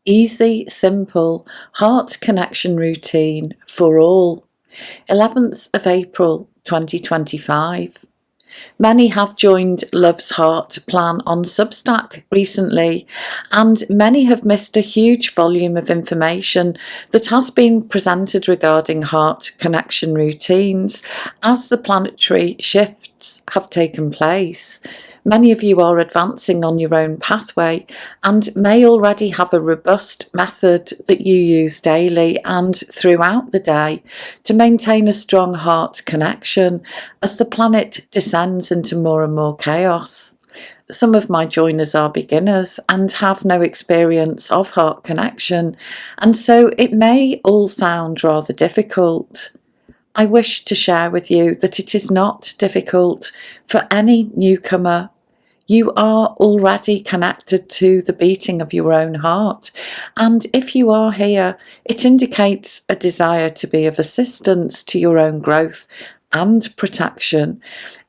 Easy, simple, heart connection routine for all. 11th of April 2025. Many have joined Love's Heart plan on Substack recently, and many have missed a huge volume of information that has been presented regarding heart connection routines as the planetary shifts have taken place. Many of you are advancing on your own pathway and may already have a robust method that you use daily and throughout the day to maintain a strong heart connection as the planet descends into more and more chaos. Some of my joiners are beginners and have no experience of heart connection, and so it may all sound rather difficult. I wish to share with you that it is not difficult for any newcomer. You are already connected to the beating of your own heart, and if you are here, it indicates a desire to be of assistance to your own growth and protection,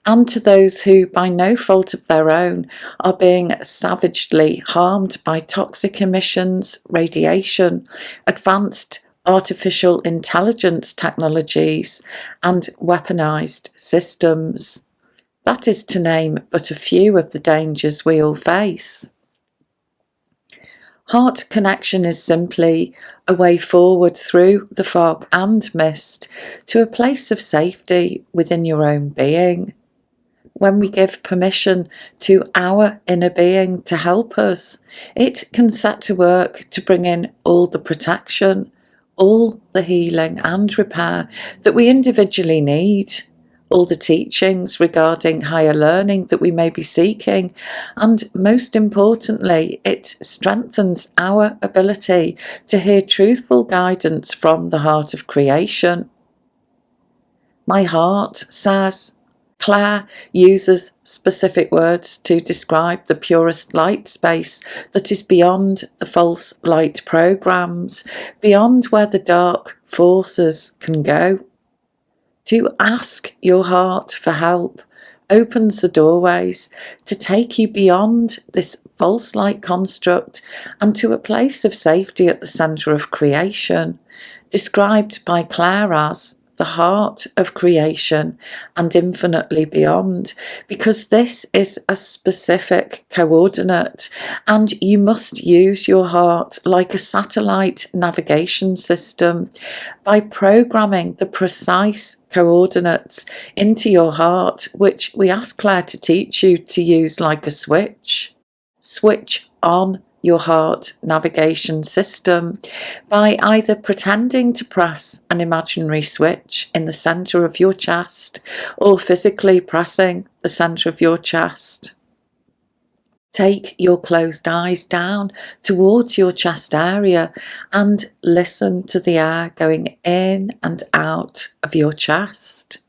and to those who, by no fault of their own, are being savagely harmed by toxic emissions, radiation, advanced artificial intelligence technologies, and weaponized systems. That is to name but a few of the dangers we all face. Heart connection is simply a way forward through the fog and mist to a place of safety within your own being. When we give permission to our inner being to help us, it can set to work to bring in all the protection, all the healing and repair that we individually need, all the teachings regarding higher learning that we may be seeking, and most importantly, it strengthens our ability to hear truthful guidance from the heart of creation. My heart says. Claire uses specific words to describe the purest light space that is beyond the false light programs, beyond where the dark forces can go. To ask your heart for help opens the doorways to take you beyond this false light construct and to a place of safety at the centre of creation, described by Claire as the heart of creation and infinitely beyond, because this is a specific coordinate and you must use your heart like a satellite navigation system by programming the precise coordinates into your heart, which we ask Claire to teach you to use like a switch. Switch on your heart navigation system by either pretending to press an imaginary switch in the centre of your chest or physically pressing the centre of your chest. Take your closed eyes down towards your chest area and listen to the air going in and out of your chest.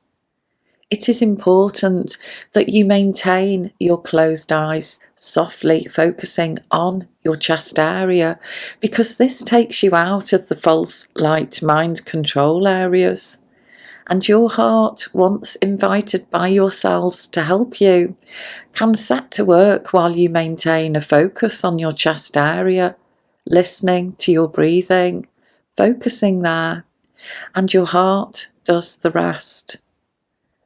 It is important that you maintain your closed eyes softly focusing on your chest area, because this takes you out of the false light mind control areas. And your heart, once invited by yourselves to help you, can set to work while you maintain a focus on your chest area, listening to your breathing, focusing there, and your heart does the rest.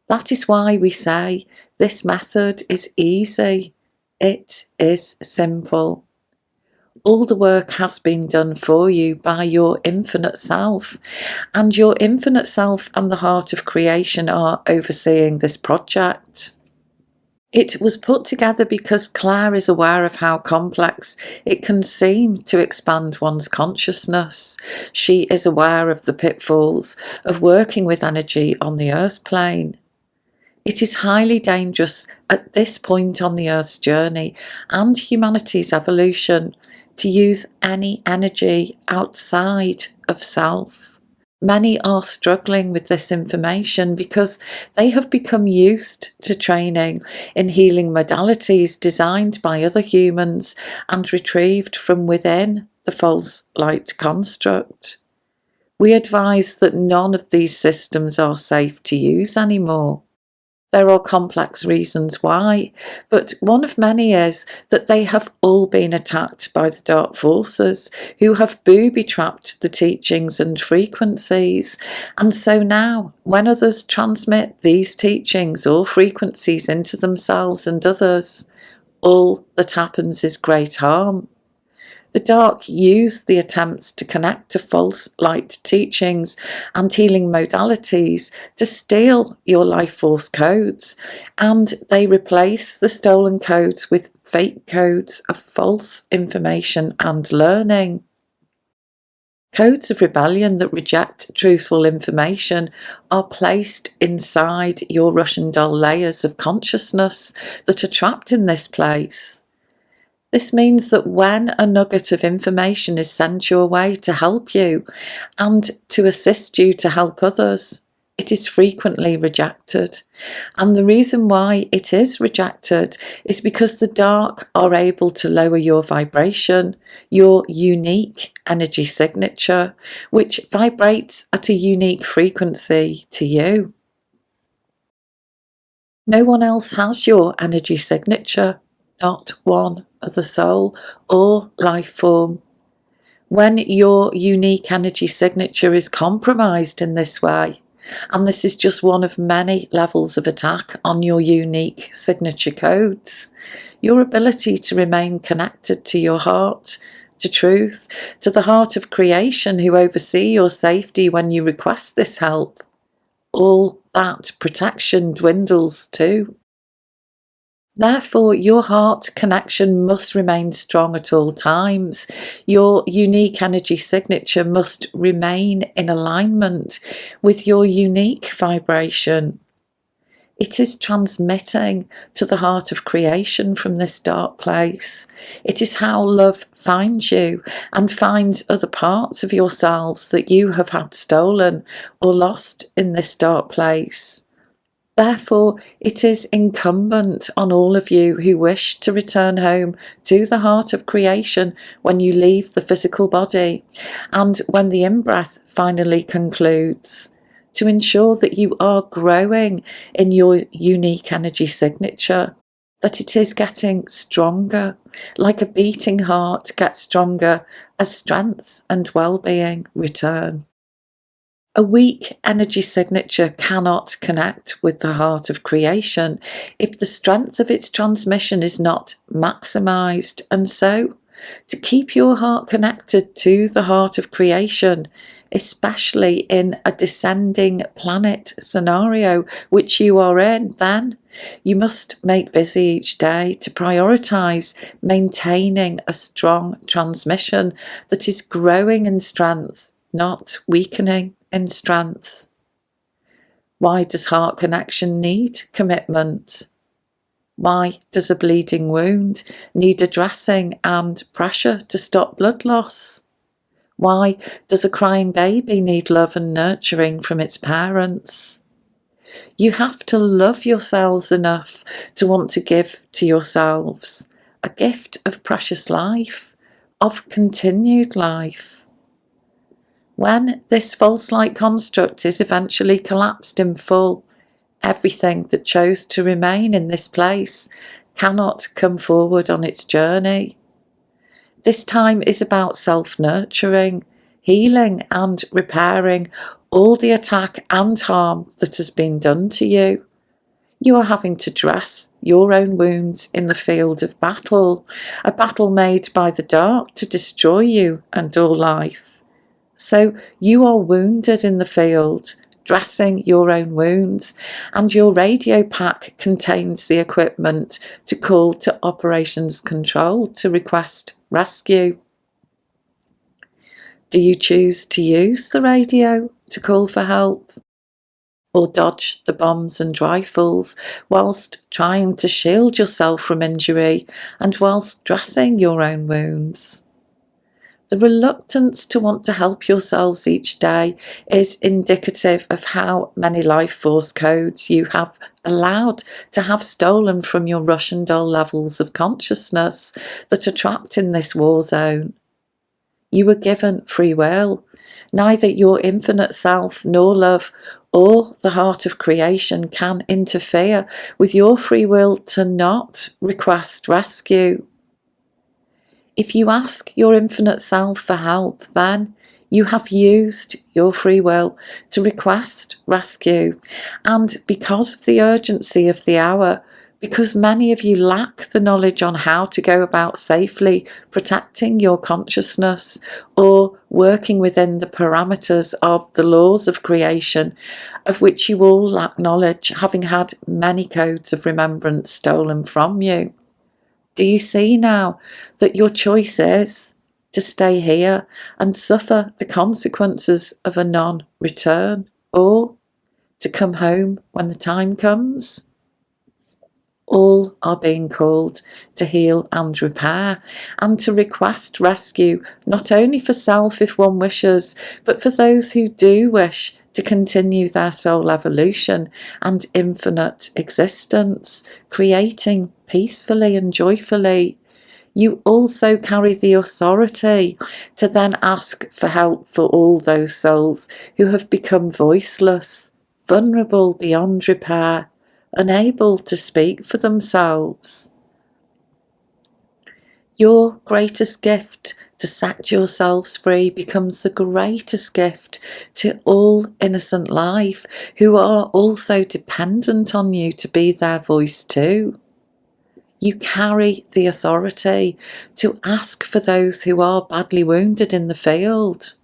That is why we say this method is easy. It is simple. All the work has been done for you by your infinite self, and your infinite self and the heart of creation are overseeing this project. It was put together because Claire is aware of how complex it can seem to expand one's consciousness. She is aware of the pitfalls of working with energy on the earth plane. It is highly dangerous at this point on the Earth's journey and humanity's evolution to use any energy outside of self. Many are struggling with this information because they have become used to training in healing modalities designed by other humans and retrieved from within the false light construct. We advise that none of these systems are safe to use anymore. There are complex reasons why, but one of many is that they have all been attacked by the dark forces who have booby-trapped the teachings and frequencies. And so now, when others transmit these teachings or frequencies into themselves and others, all that happens is great harm. The dark use the attempts to connect to false light teachings and healing modalities to steal your life force codes, and they replace the stolen codes with fake codes of false information and learning. Codes of rebellion that reject truthful information are placed inside your Russian doll layers of consciousness that are trapped in this place. This means that when a nugget of information is sent your way to help you and to assist you to help others, it is frequently rejected. And the reason why it is rejected is because the dark are able to lower your vibration, your unique energy signature, which vibrates at a unique frequency to you. No one else has your energy signature, not one other soul or life form. When your unique energy signature is compromised in this way, and this is just one of many levels of attack on your unique signature codes, your ability to remain connected to your heart, to truth, to the heart of creation who oversee your safety when you request this help, all that protection dwindles too. Therefore, your heart connection must remain strong at all times. Your unique energy signature must remain in alignment with your unique vibration. It is transmitting to the heart of creation from this dark place. It is how love finds you and finds other parts of yourselves that you have had stolen or lost in this dark place. Therefore, it is incumbent on all of you who wish to return home to the heart of creation when you leave the physical body and when the in-breath finally concludes, to ensure that you are growing in your unique energy signature, that it is getting stronger, like a beating heart gets stronger as strength and well-being return. A weak energy signature cannot connect with the heart of creation if the strength of its transmission is not maximised, and so, to keep your heart connected to the heart of creation, especially in a descending planet scenario which you are in, then you must make busy each day to prioritise maintaining a strong transmission that is growing in strength, not weakening in strength. Why does heart connection need commitment? Why does a bleeding wound need addressing and pressure to stop blood loss? Why does a crying baby need love and nurturing from its parents? You have to love yourselves enough to want to give to yourselves a gift of precious life, of continued life. When this false light construct is eventually collapsed in full, everything that chose to remain in this place cannot come forward on its journey. This time is about self-nurturing, healing and repairing all the attack and harm that has been done to you. You are having to dress your own wounds in the field of battle, a battle made by the dark to destroy you and all life. So you are wounded in the field, dressing your own wounds, and your radio pack contains the equipment to call to operations control to request rescue. Do you choose to use the radio to call for help, or dodge the bombs and rifles whilst trying to shield yourself from injury and whilst dressing your own wounds? The reluctance to want to help yourselves each day is indicative of how many life force codes you have allowed to have stolen from your Russian doll levels of consciousness that are trapped in this war zone. You were given free will. Neither your infinite self nor love or the heart of creation can interfere with your free will to not request rescue. If you ask your infinite self for help, then you have used your free will to request rescue. And because of the urgency of the hour, because many of you lack the knowledge on how to go about safely protecting your consciousness or working within the parameters of the laws of creation, of which you all lack knowledge, having had many codes of remembrance stolen from you. Do you see now that your choice is to stay here and suffer the consequences of a non-return, or to come home when the time comes? All are being called to heal and repair, and to request rescue, not only for self if one wishes, but for those who do wish to continue their soul evolution and infinite existence, creating peacefully and joyfully. You also carry the authority to then ask for help for all those souls who have become voiceless, vulnerable beyond repair, unable to speak for themselves. Your greatest gift to set yourselves free becomes the greatest gift to all innocent life who are also dependent on you to be their voice too. You carry the authority to ask for those who are badly wounded in the field.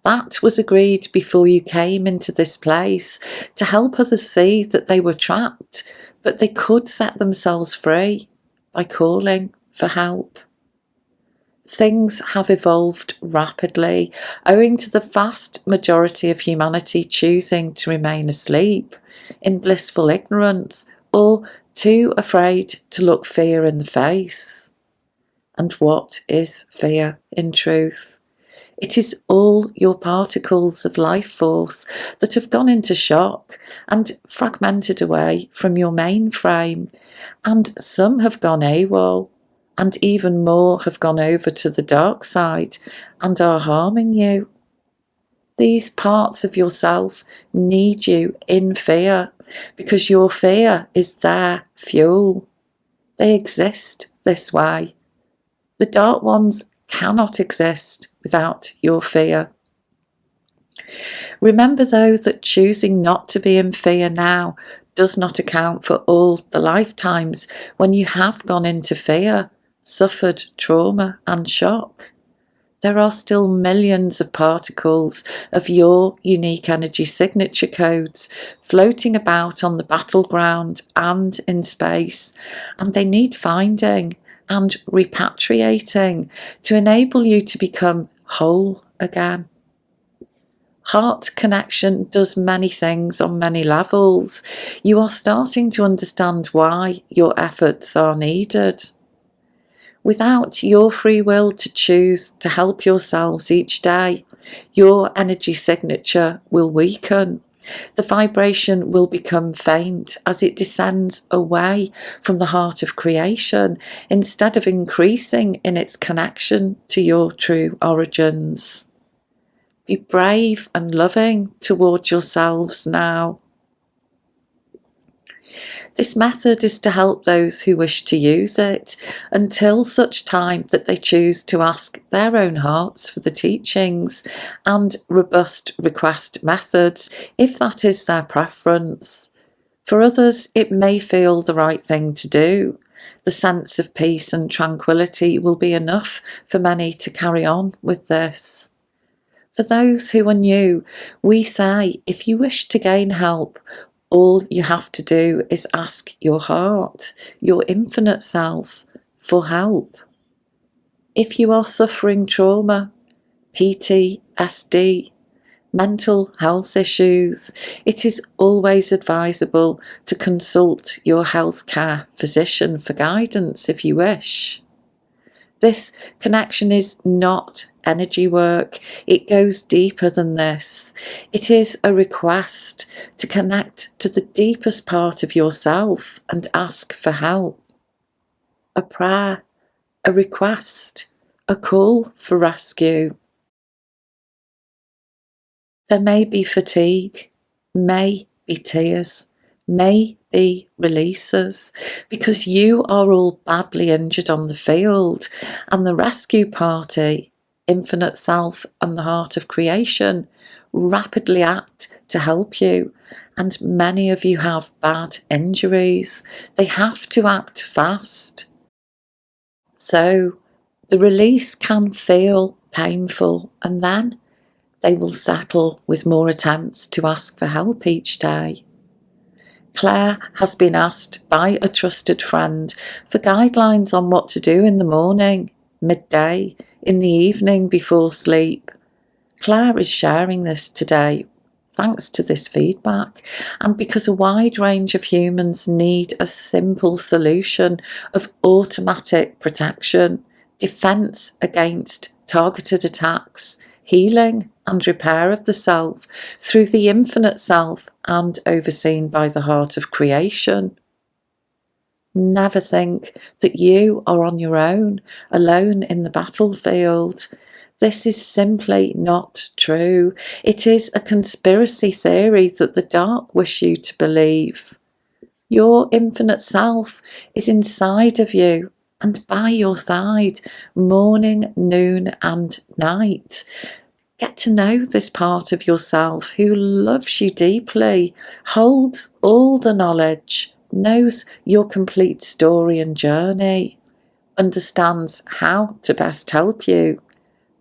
That was agreed before you came into this place, to help others see that they were trapped, but they could set themselves free by calling for help. Things have evolved rapidly, owing to the vast majority of humanity choosing to remain asleep, in blissful ignorance, or too afraid to look fear in the face. And what is fear in truth? It is all your particles of life force that have gone into shock and fragmented away from your mainframe, and some have gone AWOL, and even more have gone over to the dark side and are harming you. These parts of yourself need you in fear, because your fear is their fuel. They exist this way. The dark ones cannot exist without your fear. Remember, though, that choosing not to be in fear now does not account for all the lifetimes when you have gone into fear, suffered trauma and shock. There are still millions of particles of your unique energy signature codes floating about on the battleground and in space, and they need finding and repatriating to enable you to become whole again. Heart connection does many things on many levels. You are starting to understand why your efforts are needed. Without your free will to choose to help yourselves each day, your energy signature will weaken. The vibration will become faint as it descends away from the heart of creation, instead of increasing in its connection to your true origins. Be brave and loving towards yourselves now. This method is to help those who wish to use it until such time that they choose to ask their own hearts for the teachings and robust request methods, if that is their preference. For others, it may feel the right thing to do. The sense of peace and tranquility will be enough for many to carry on with this. For those who are new, we say, if you wish to gain help, all you have to do is ask your heart, your infinite self, for help. If you are suffering trauma, PTSD, mental health issues, it is always advisable to consult your healthcare physician for guidance if you wish. This connection is not energy work. It goes deeper than this. It is a request to connect to the deepest part of yourself and ask for help. A prayer, a request, a call for rescue. There may be fatigue, may be tears, may be releases, because you are all badly injured on the field, and the rescue party, Infinite Self and the Heart of Creation, rapidly act to help you. And many of you have bad injuries. They have to act fast. So the release can feel painful, and then they will settle with more attempts to ask for help each day. Claire has been asked by a trusted friend for guidelines on what to do in the morning, midday, in the evening before sleep. Claire is sharing this today thanks to this feedback, and because a wide range of humans need a simple solution of automatic protection, defence against targeted attacks, healing and repair of the self through the infinite self and overseen by the heart of creation. Never think that you are on your own, alone in the battlefield. This is simply not true. It is a conspiracy theory that the dark wish you to believe. Your infinite self is inside of you and by your side, morning, noon, and night. Get to know this part of yourself who loves you deeply, holds all the knowledge, knows your complete story and journey, understands how to best help you,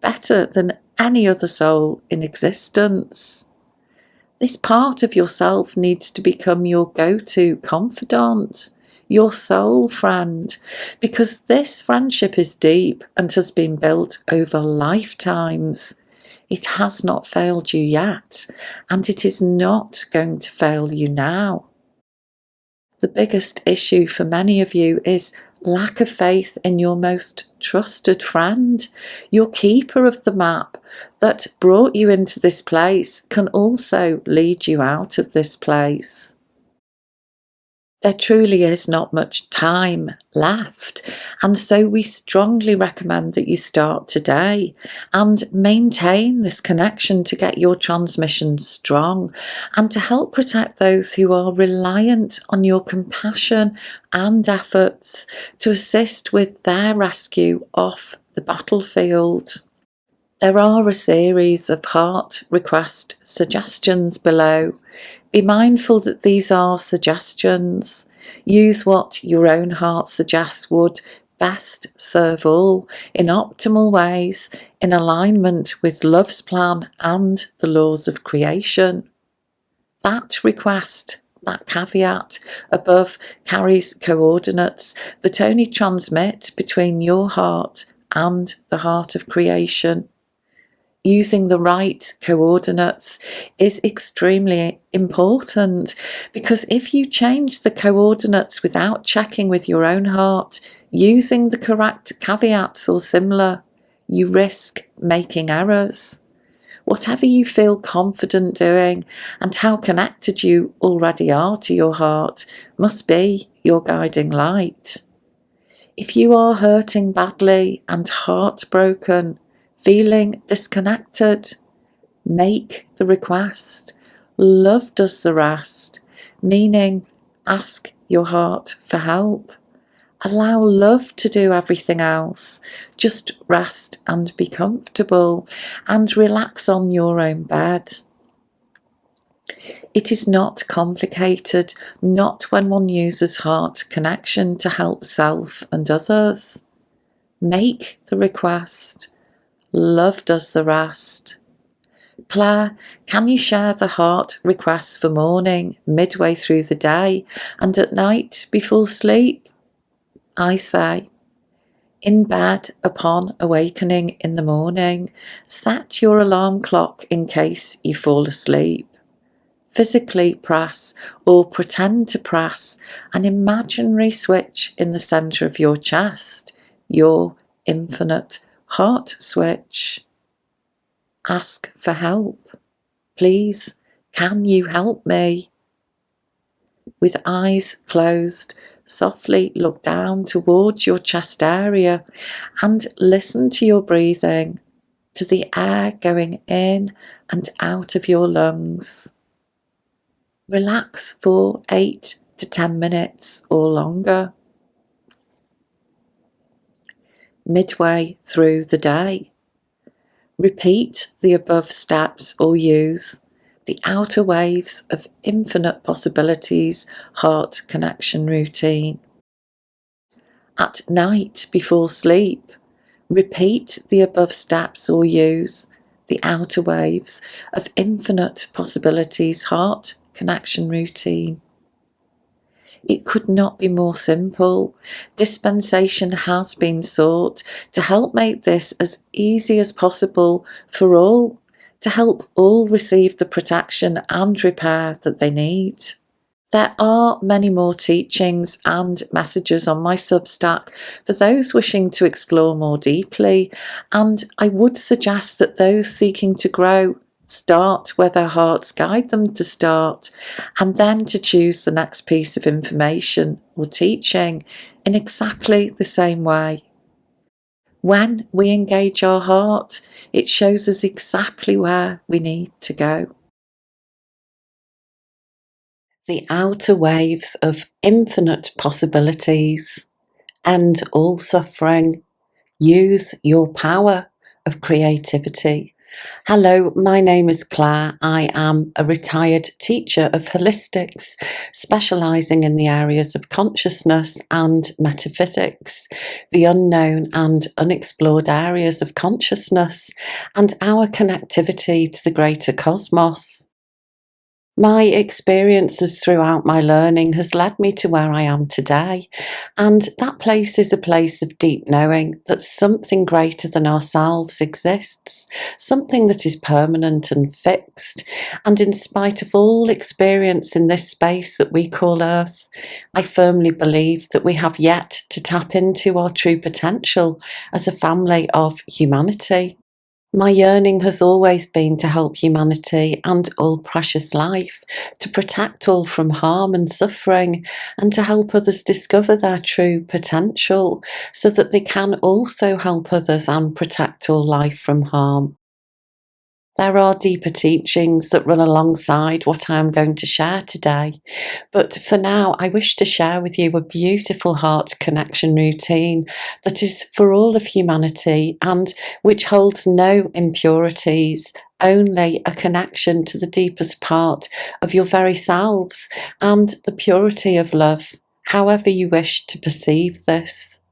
better than any other soul in existence. This part of yourself needs to become your go-to confidant, your soul friend, because this friendship is deep and has been built over lifetimes. It has not failed you yet, and it is not going to fail you now. The biggest issue for many of you is lack of faith in your most trusted friend. Your keeper of the map that brought you into this place can also lead you out of this place. There truly is not much time left, and so we strongly recommend that you start today and maintain this connection to get your transmission strong and to help protect those who are reliant on your compassion and efforts to assist with their rescue off the battlefield. There are a series of heart request suggestions below. Be mindful that these are suggestions. Use what your own heart suggests would best serve all in optimal ways, in alignment with love's plan and the laws of creation. That request, that caveat above, carries coordinates that only transmit between your heart and the heart of creation. Using the right coordinates is extremely important, because if you change the coordinates without checking with your own heart, using the correct caveats or similar, you risk making errors. Whatever you feel confident doing and how connected you already are to your heart must be your guiding light. If you are hurting badly and heartbroken, feeling disconnected, make the request. Love does the rest, meaning ask your heart for help. Allow love to do everything else. Just rest and be comfortable and relax on your own bed. It is not complicated, not when one uses heart connection to help self and others. Make the request. Love does the rest. Claire, can you share the heart requests for morning, midway through the day, and at night before sleep? I say, in bed upon awakening in the morning, set your alarm clock in case you fall asleep. Physically press or pretend to press an imaginary switch in the centre of your chest, your infinite heart switch. Ask for help. Please, can you help me? With eyes closed, softly look down towards your chest area and listen to your breathing, to the air going in and out of your lungs. Relax for 8 to 10 minutes or longer. Midway through the day, repeat the above steps or use the outer waves of infinite possibilities heart connection routine. At night before sleep, repeat the above steps or use the outer waves of infinite possibilities heart connection routine. It could not be more simple. Dispensation has been sought to help make this as easy as possible for all, to help all receive the protection and repair that they need. There are many more teachings and messages on my Substack for those wishing to explore more deeply, and I would suggest that those seeking to grow start where their hearts guide them to start, and then to choose the next piece of information or teaching in exactly the same way. When we engage our heart, it shows us exactly where we need to go. The outer waves of infinite possibilities. End all suffering. Use your power of creativity. Hello, my name is Claire. I am a retired teacher of holistics, specialising in the areas of consciousness and metaphysics, the unknown and unexplored areas of consciousness, and our connectivity to the greater cosmos. My experiences throughout my learning has led me to where I am today, and that place is a place of deep knowing that something greater than ourselves exists, something that is permanent and fixed, and in spite of all experience in this space that we call Earth, I firmly believe that we have yet to tap into our true potential as a family of humanity. My yearning has always been to help humanity and all precious life, to protect all from harm and suffering, and to help others discover their true potential so that they can also help others and protect all life from harm. There are deeper teachings that run alongside what I am going to share today, but for now I wish to share with you a beautiful heart connection routine that is for all of humanity and which holds no impurities, only a connection to the deepest part of your very selves and the purity of love, however you wish to perceive this.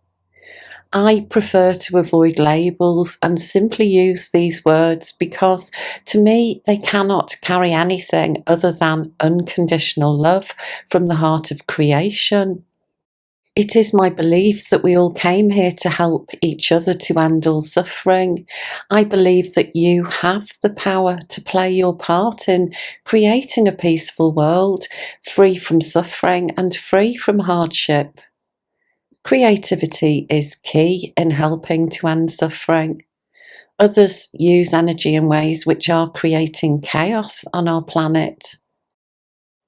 I prefer to avoid labels and simply use these words because to me they cannot carry anything other than unconditional love from the heart of creation. It is my belief that we all came here to help each other to end all suffering. I believe that you have the power to play your part in creating a peaceful world, free from suffering and free from hardship. Creativity is key in helping to end suffering. Others use energy in ways which are creating chaos on our planet.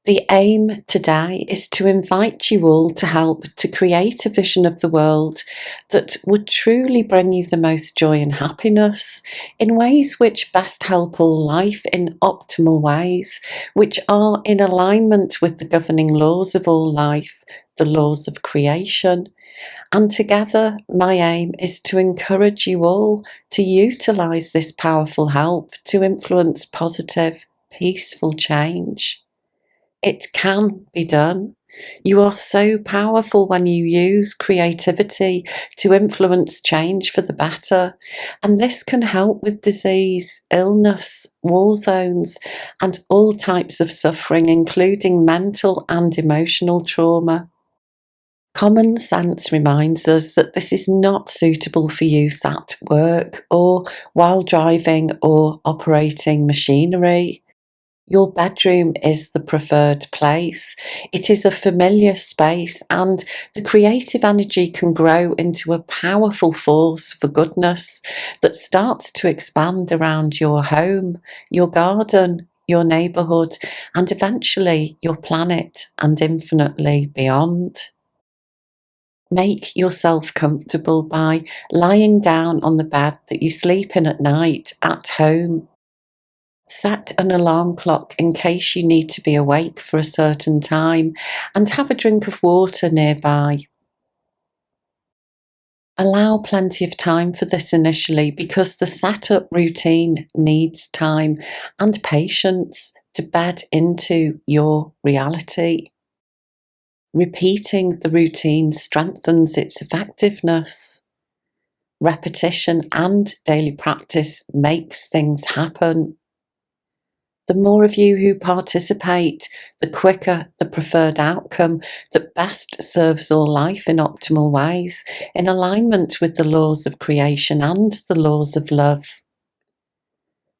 The aim today is to invite you all to help to create a vision of the world that would truly bring you the most joy and happiness in ways which best help all life in optimal ways, which are in alignment with the governing laws of all life, the laws of creation. And together, my aim is to encourage you all to utilise this powerful help to influence positive, peaceful change. It can be done. You are so powerful when you use creativity to influence change for the better, and this can help with disease, illness, war zones, and all types of suffering, including mental and emotional trauma. Common sense reminds us that this is not suitable for use at work or while driving or operating machinery. Your bedroom is the preferred place. It is a familiar space, and the creative energy can grow into a powerful force for goodness that starts to expand around your home, your garden, your neighbourhood, and eventually your planet and infinitely beyond. Make yourself comfortable by lying down on the bed that you sleep in at night at home. Set an alarm clock in case you need to be awake for a certain time, and have a drink of water nearby. Allow plenty of time for this initially, because the setup routine needs time and patience to bed into your reality. Repeating the routine strengthens its effectiveness. Repetition and daily practice makes things happen. The more of you who participate, the quicker the preferred outcome that best serves all life in optimal ways, in alignment with the laws of creation and the laws of love.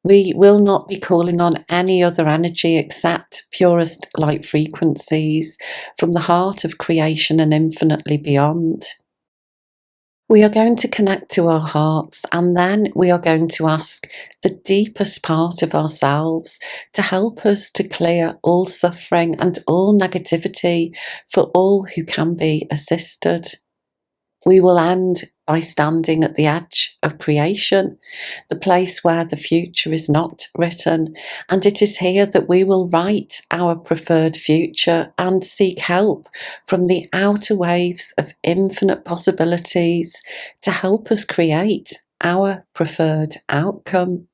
We will not be calling on any other energy except purest light frequencies from the heart of creation and infinitely beyond. We are going to connect to our hearts, and then we are going to ask the deepest part of ourselves to help us to clear all suffering and all negativity for all who can be assisted. We will end by standing at the edge of creation, the place where the future is not written, and it is here that we will write our preferred future and seek help from the outer waves of infinite possibilities to help us create our preferred outcome.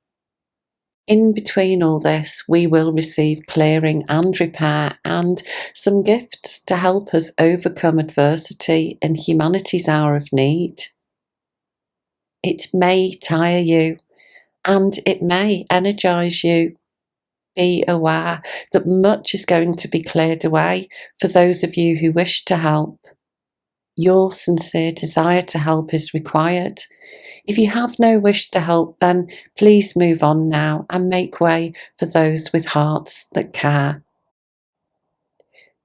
In between all this, we will receive clearing and repair and some gifts to help us overcome adversity in humanity's hour of need. It may tire you and it may energize you. Be aware that much is going to be cleared away for those of you who wish to help. Your sincere desire to help is required. If you have no wish to help, then please move on now and make way for those with hearts that care.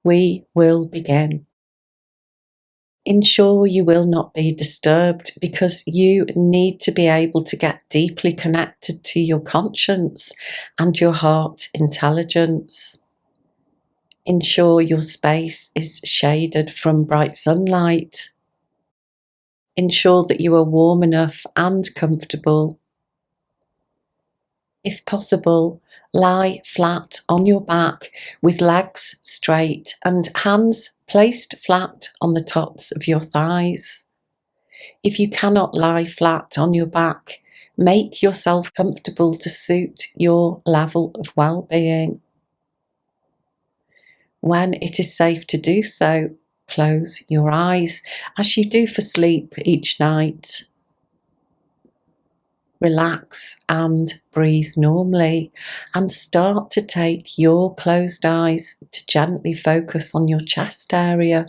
We will begin. Ensure you will not be disturbed, because you need to be able to get deeply connected to your conscience and your heart intelligence. Ensure your space is shaded from bright sunlight. Ensure that you are warm enough and comfortable. If possible, lie flat on your back with legs straight and hands placed flat on the tops of your thighs. If you cannot lie flat on your back, make yourself comfortable to suit your level of well-being. When it is safe to do so, close your eyes as you do for sleep each night. Relax and breathe normally, and start to take your closed eyes to gently focus on your chest area.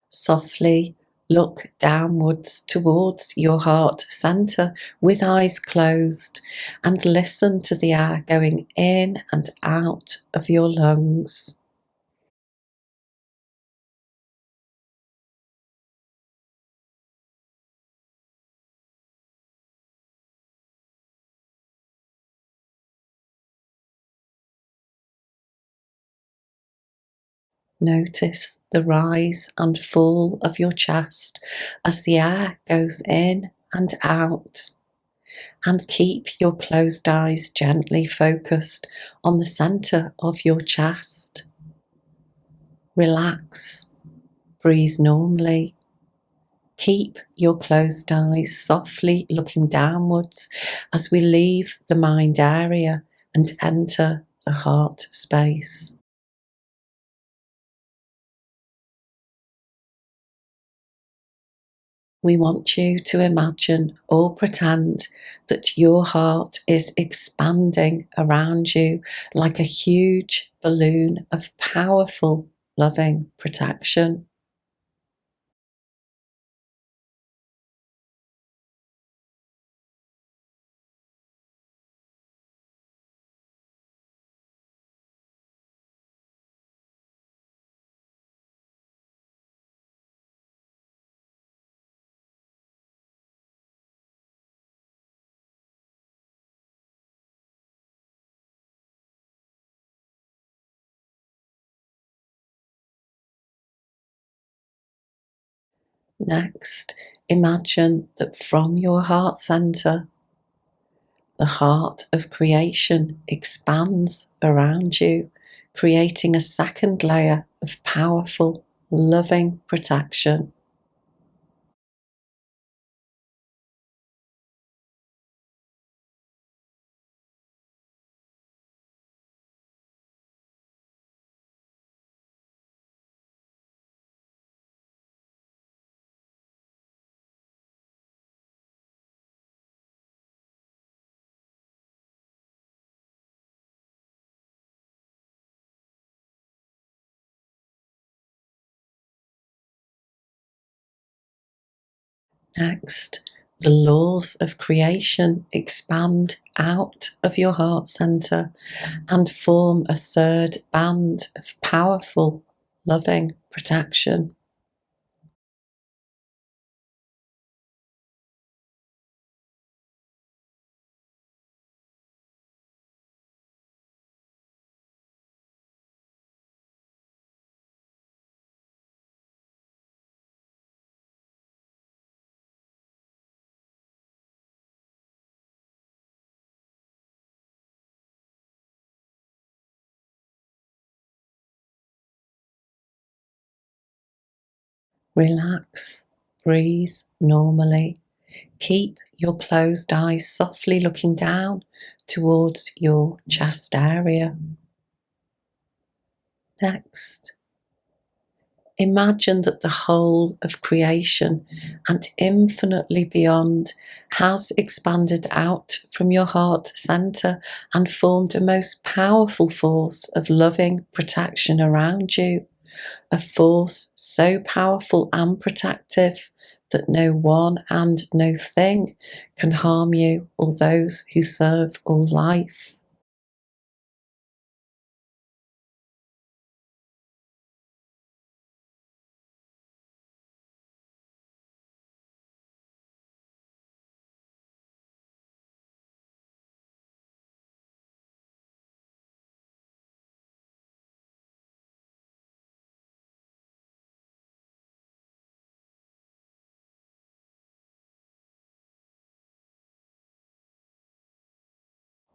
Softly look downwards towards your heart centre with eyes closed, and listen to the air going in and out of your lungs. Notice the rise and fall of your chest as the air goes in and out, and keep your closed eyes gently focused on the centre of your chest. Relax, breathe normally. Keep your closed eyes softly looking downwards as we leave the mind area and enter the heart space. We want you to imagine or pretend that your heart is expanding around you like a huge balloon of powerful, loving protection. Next, imagine that from your heart center, the heart of creation expands around you, creating a second layer of powerful, loving protection. Next, the laws of creation expand out of your heart center and form a third band of powerful, loving protection. Relax, breathe normally. Keep your closed eyes softly looking down towards your chest area. Next, imagine that the whole of creation and infinitely beyond has expanded out from your heart center and formed a most powerful force of loving protection around you. A force so powerful and protective that no one and no thing can harm you or those who serve all life.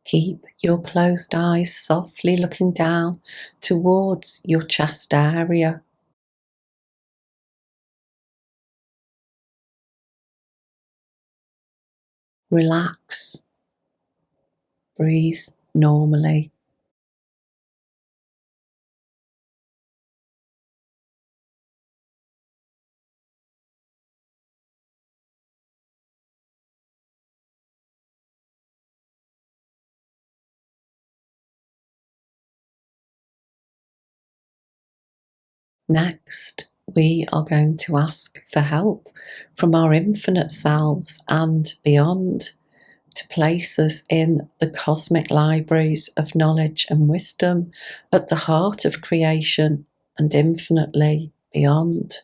Keep your closed eyes softly looking down towards your chest area. Relax, breathe normally. Next, we are going to ask for help from our infinite selves and beyond to place us in the cosmic libraries of knowledge and wisdom at the heart of creation and infinitely beyond.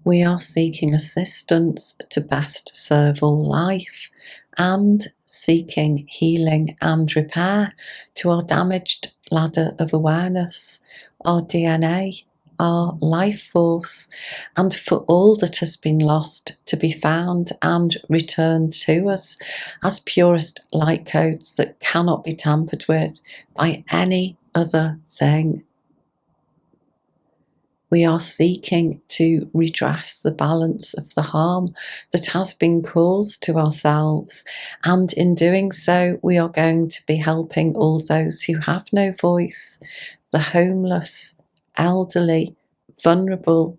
We are seeking assistance to best serve all life and seeking healing and repair to our damaged ladder of awareness, our DNA, our life force, and for all that has been lost to be found and returned to us as purest light codes that cannot be tampered with by any other thing. We are seeking to redress the balance of the harm that has been caused to ourselves, and in doing so, we are going to be helping all those who have no voice, the homeless, elderly, vulnerable,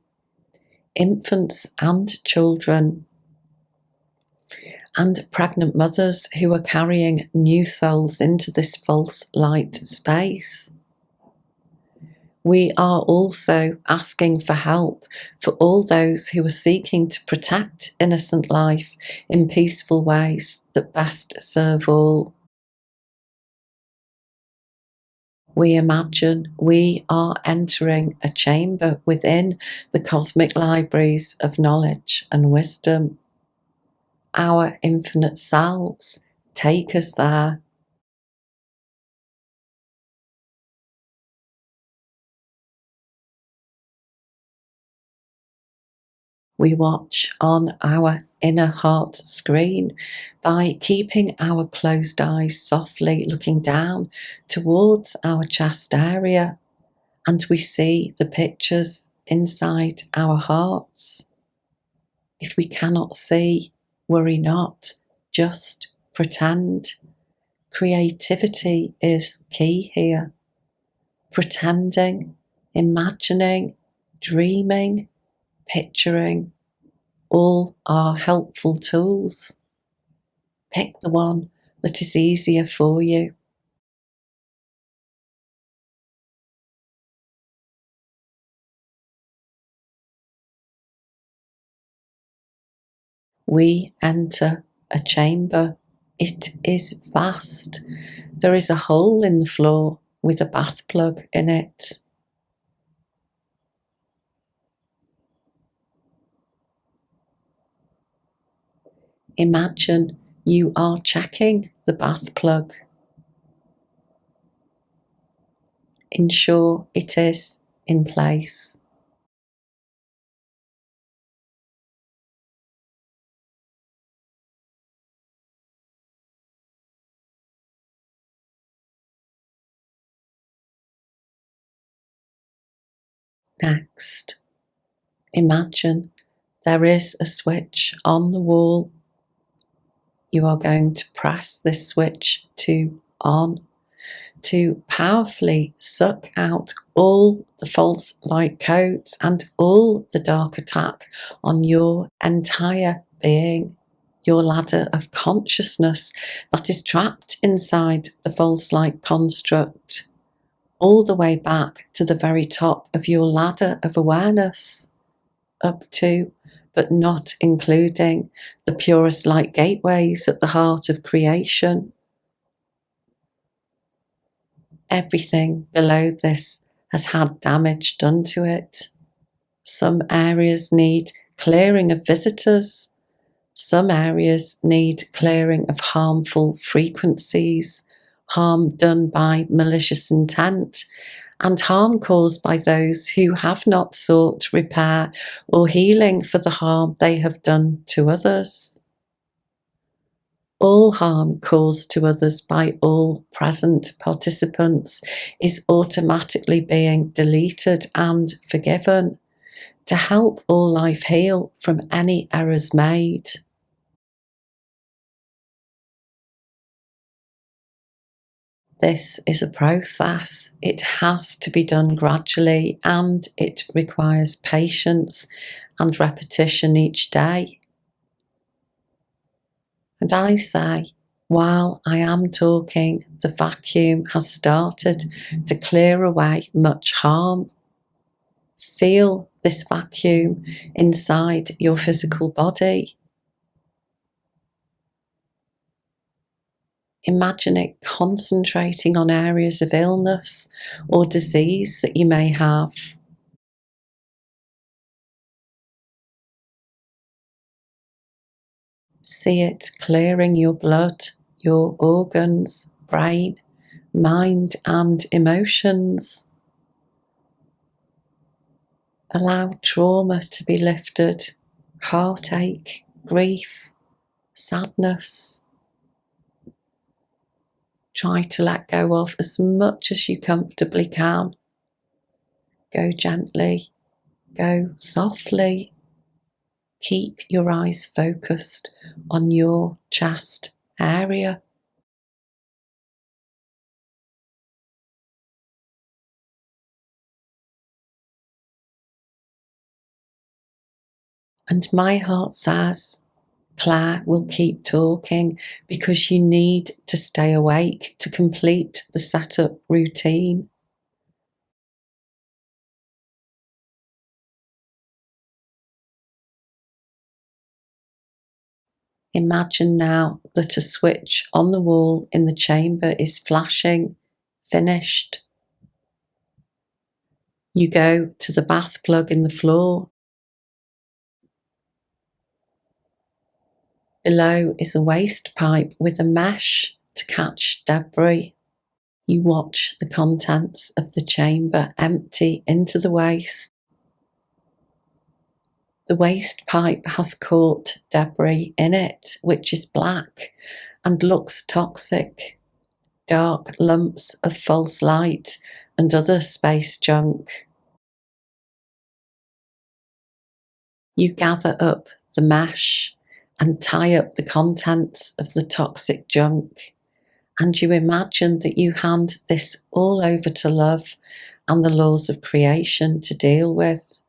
infants and children, and pregnant mothers who are carrying new souls into this false light space. We are also asking for help for all those who are seeking to protect innocent life in peaceful ways that best serve all. We imagine we are entering a chamber within the cosmic libraries of knowledge and wisdom. Our infinite selves take us there. We watch on our inner heart screen by keeping our closed eyes softly looking down towards our chest area, and we see the pictures inside our hearts. If we cannot see, worry not, just pretend. Creativity is key here. Pretending, imagining, dreaming, picturing, all are helpful tools. Pick the one that is easier for you. We enter a chamber. It is vast. There is a hole in the floor with a bath plug in it. Imagine you are checking the bath plug. Ensure it is in place. Next, imagine there is a switch on the wall. You are going to press this switch to on to powerfully suck out all the false light codes and all the dark attack on your entire being, your ladder of consciousness that is trapped inside the false light construct, all the way back to the very top of your ladder of awareness, up to but not including the purest light gateways at the heart of creation. Everything below this has had damage done to it. Some areas need clearing of visitors. Some areas need clearing of harmful frequencies, harm done by malicious intent, and harm caused by those who have not sought repair or healing for the harm they have done to others. All harm caused to others by all present participants is automatically being deleted and forgiven to help all life heal from any errors made. This is a process. It has to be done gradually, and it requires patience and repetition each day. And I say, while I am talking, the vacuum has started to clear away much harm. Feel this vacuum inside your physical body. Imagine it concentrating on areas of illness or disease that you may have. See it clearing your blood, your organs, brain, mind, and emotions. Allow trauma to be lifted, heartache, grief, sadness. Try to let go of as much as you comfortably can. Go gently, go softly. Keep your eyes focused on your chest area. And my heart says, Claire will keep talking because you need to stay awake to complete the setup routine. Imagine now that a switch on the wall in the chamber is flashing, finished. You go to the bath plug in the floor. Below is a waste pipe with a mesh to catch debris. You watch the contents of the chamber empty into the waste. The waste pipe has caught debris in it, which is black and looks toxic. Dark lumps of false light and other space junk. You gather up the mesh and tie up the contents of the toxic junk, and you imagine that you hand this all over to love and the laws of creation to deal with.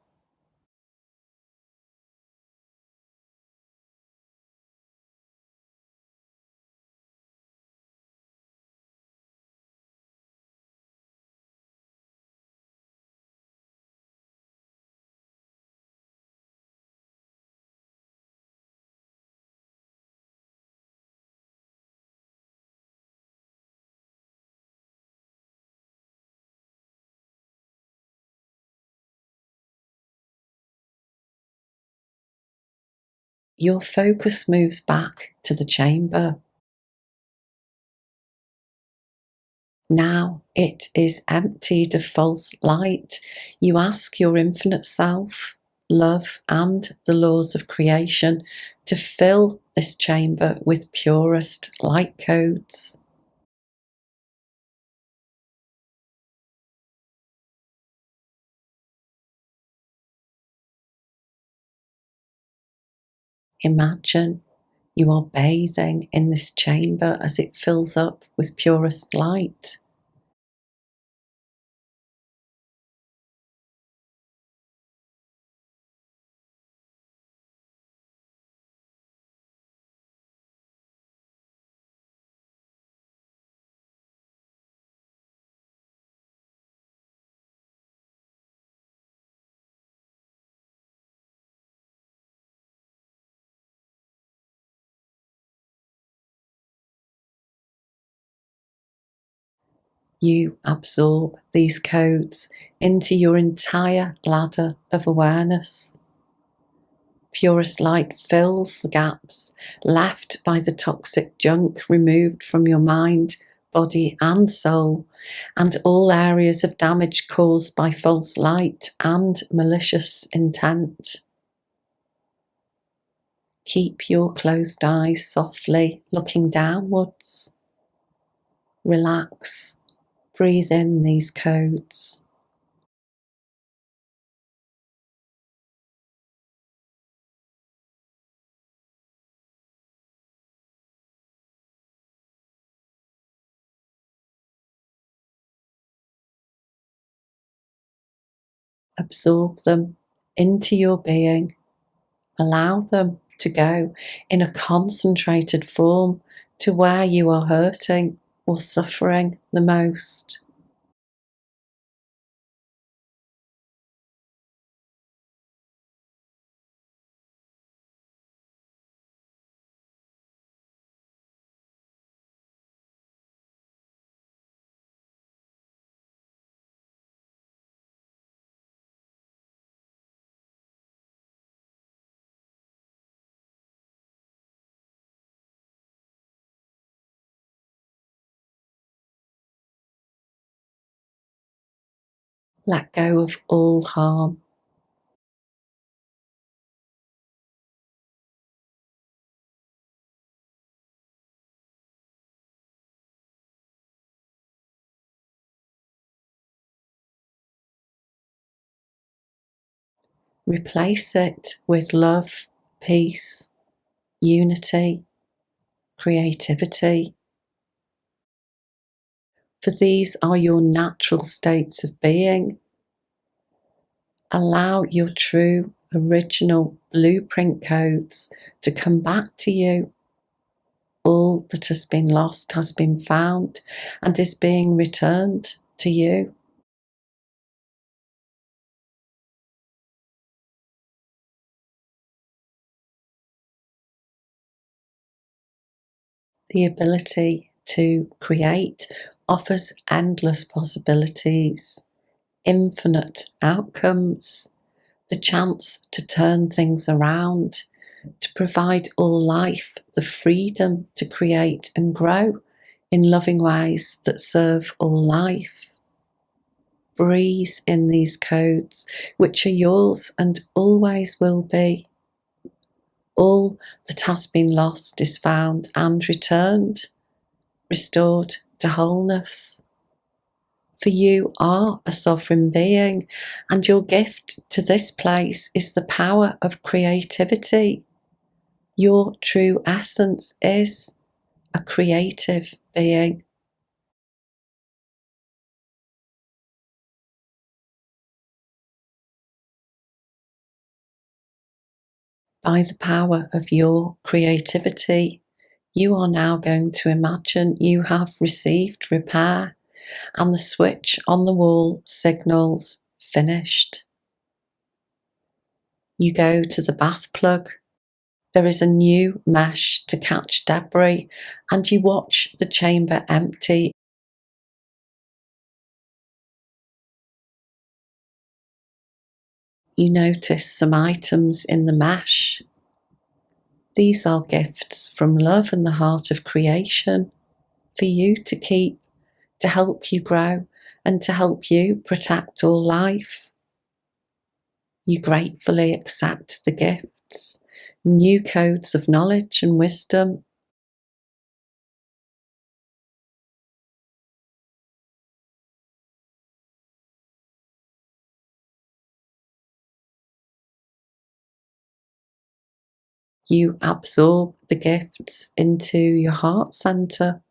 Your focus moves back to the chamber. Now it is emptied of false light. You ask your infinite self, love, and the laws of creation to fill this chamber with purest light codes. Imagine you are bathing in this chamber as it fills up with purest light. You absorb these codes into your entire ladder of awareness. Purest light fills the gaps left by the toxic junk removed from your mind, body, and soul, and all areas of damage caused by false light and malicious intent. Keep your closed eyes softly looking downwards. Relax. Breathe in these codes. Absorb them into your being. Allow them to go in a concentrated form to where you are hurting or suffering the most. Let go of all harm. Replace it with love, peace, unity, creativity. For these are your natural states of being. Allow your true, original blueprint codes to come back to you. All that has been lost has been found and is being returned to you. The ability to create offers endless possibilities, infinite outcomes, the chance to turn things around, to provide all life the freedom to create and grow in loving ways that serve all life. Breathe in these codes, which are yours and always will be. All that has been lost is found and returned, restored to wholeness. For you are a sovereign being, and your gift to this place is the power of creativity. Your true essence is a creative being. By the power of your creativity, you are now going to imagine you have received repair and the switch on the wall signals finished. You go to the bath plug. There is a new mesh to catch debris, and you watch the chamber empty. You notice some items in the mesh. These are gifts from love and the heart of creation for you to keep, to help you grow, and to help you protect all life. You gratefully accept the gifts, new codes of knowledge and wisdom. You absorb the gifts into your heart center.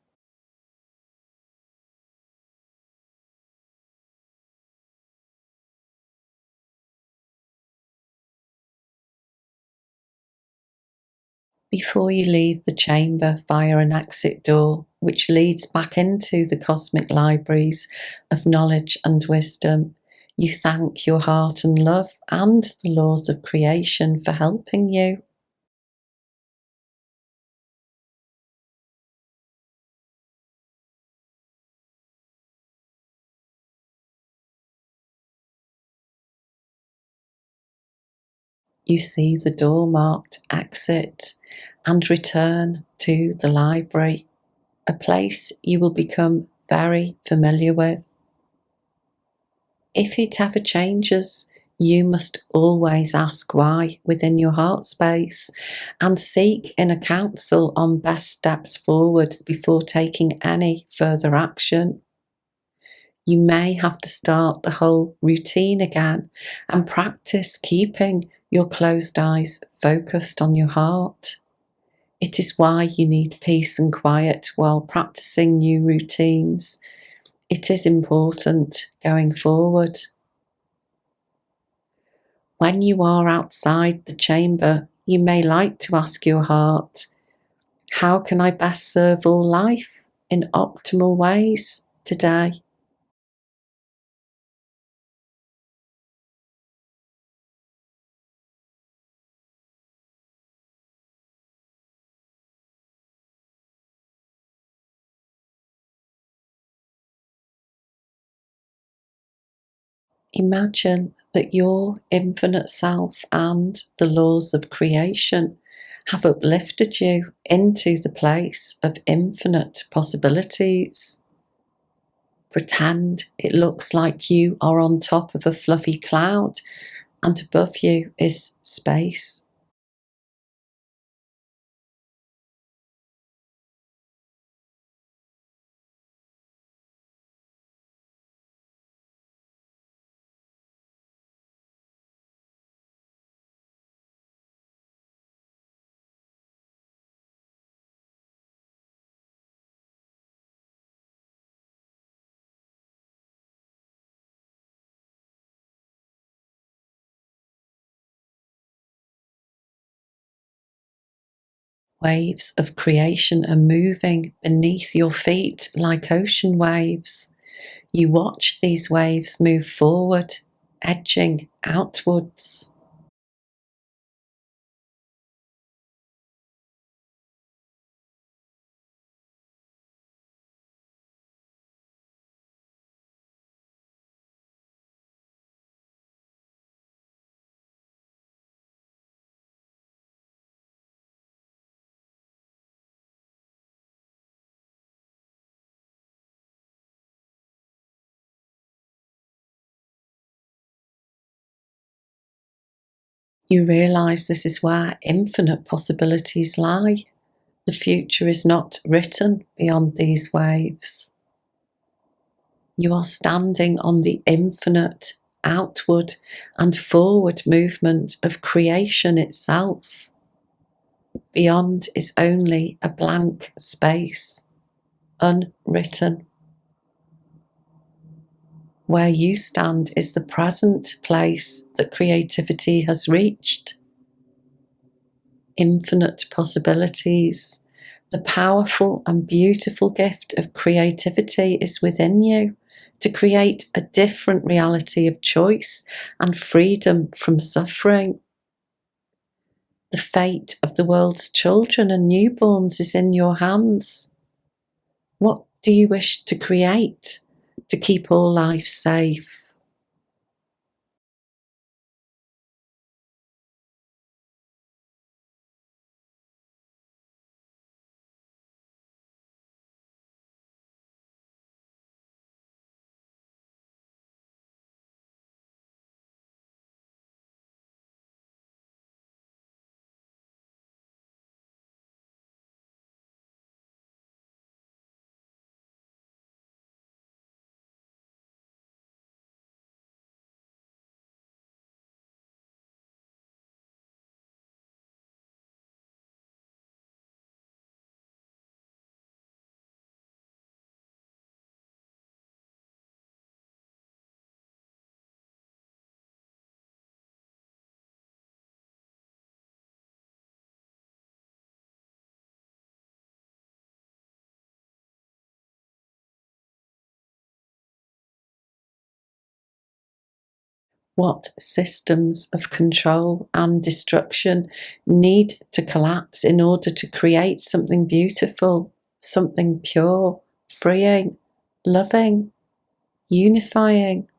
Before you leave the chamber via an exit door, which leads back into the cosmic libraries of knowledge and wisdom, you thank your heart and love and the laws of creation for helping you. You see the door marked exit and return to the library, a place you will become very familiar with. If it ever changes, you must always ask why within your heart space and seek inner counsel on best steps forward before taking any further action. You may have to start the whole routine again and practice keeping your closed eyes focused on your heart. It is why you need peace and quiet while practicing new routines. It is important going forward. When you are outside the chamber, you may like to ask your heart, how can I best serve all life in optimal ways today? Imagine that your infinite self and the laws of creation have uplifted you into the place of infinite possibilities. Pretend it looks like you are on top of a fluffy cloud and above you is space. Waves of creation are moving beneath your feet like ocean waves. You watch these waves move forward, edging outwards. You realise this is where infinite possibilities lie. The future is not written beyond these waves. You are standing on the infinite outward and forward movement of creation itself. Beyond is only a blank space, unwritten. Where you stand is the present place that creativity has reached. Infinite possibilities. The powerful and beautiful gift of creativity is within you to create a different reality of choice and freedom from suffering. The fate of the world's children and newborns is in your hands. What do you wish to create to keep all life safe? What systems of control and destruction need to collapse in order to create something beautiful, something pure, freeing, loving, unifying?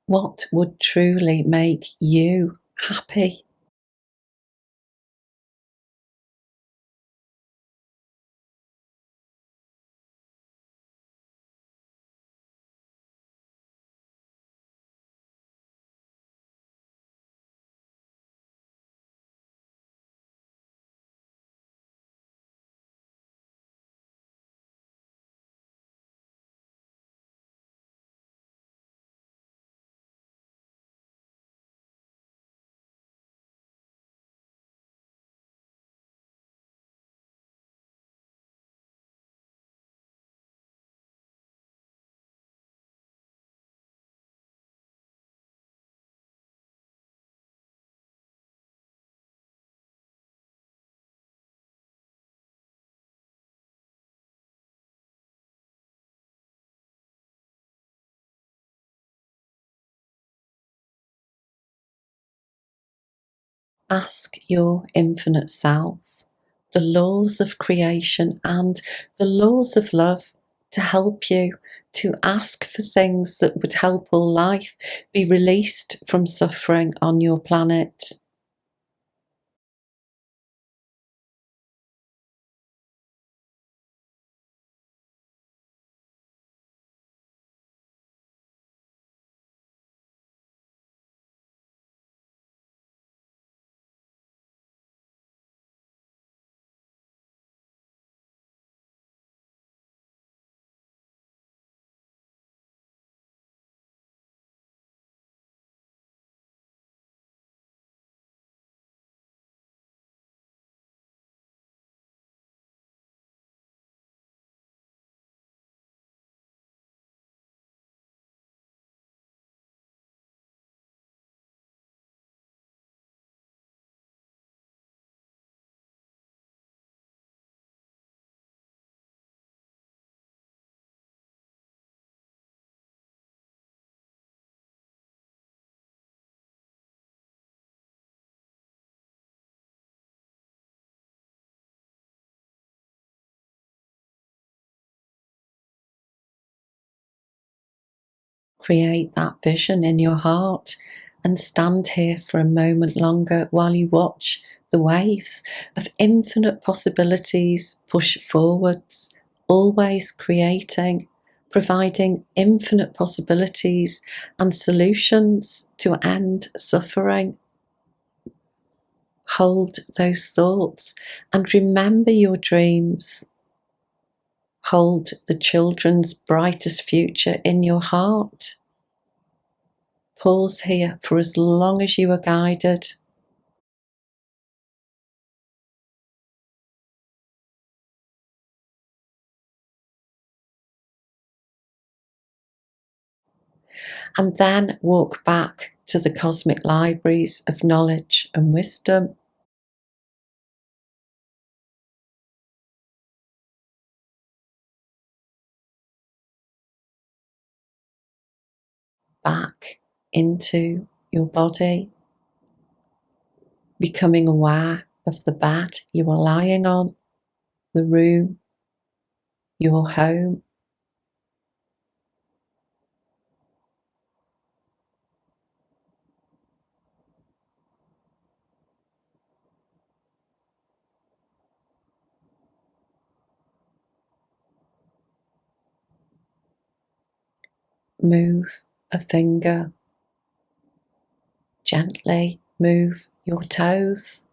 What would truly make you happy? Ask your infinite self the laws of creation and the laws of love to help you to ask for things that would help all life be released from suffering on your planet. Create that vision in your heart and stand here for a moment longer while you watch the waves of infinite possibilities push forwards, always creating, providing infinite possibilities and solutions to end suffering. Hold those thoughts and remember your dreams. Hold the children's brightest future in your heart. Pause here for as long as you are guided. And then walk back to the cosmic libraries of knowledge and wisdom. Back into your body, becoming aware of the bed you are lying on, the room, your home. Move a finger. Gently move your toes.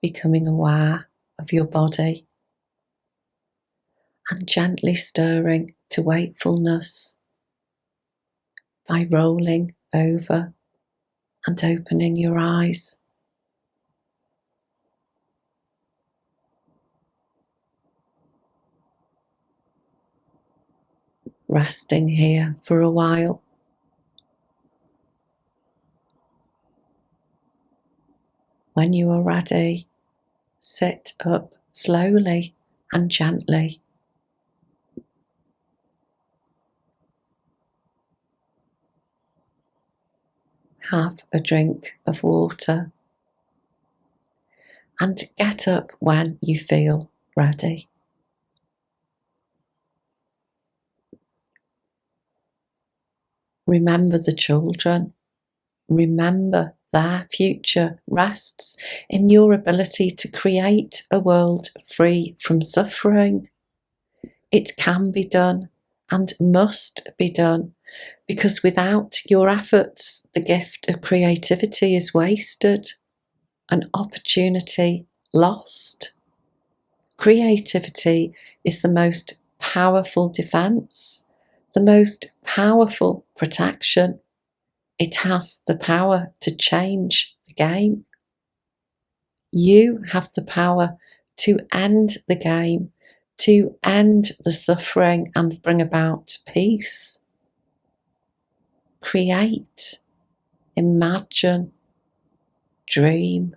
Becoming aware of your body and gently stirring to wakefulness by rolling over and opening your eyes. Resting here for a while. When you are ready, sit up slowly and gently. Have a drink of water and get up when you feel ready. Remember the children. Remember their future rests in your ability to create a world free from suffering. It can be done and must be done, because without your efforts, the gift of creativity is wasted, an opportunity lost. Creativity is the most powerful defense, the most powerful protection. It has the power to change the game. You have the power to end the game, to end the suffering and bring about peace. Create, imagine, dream.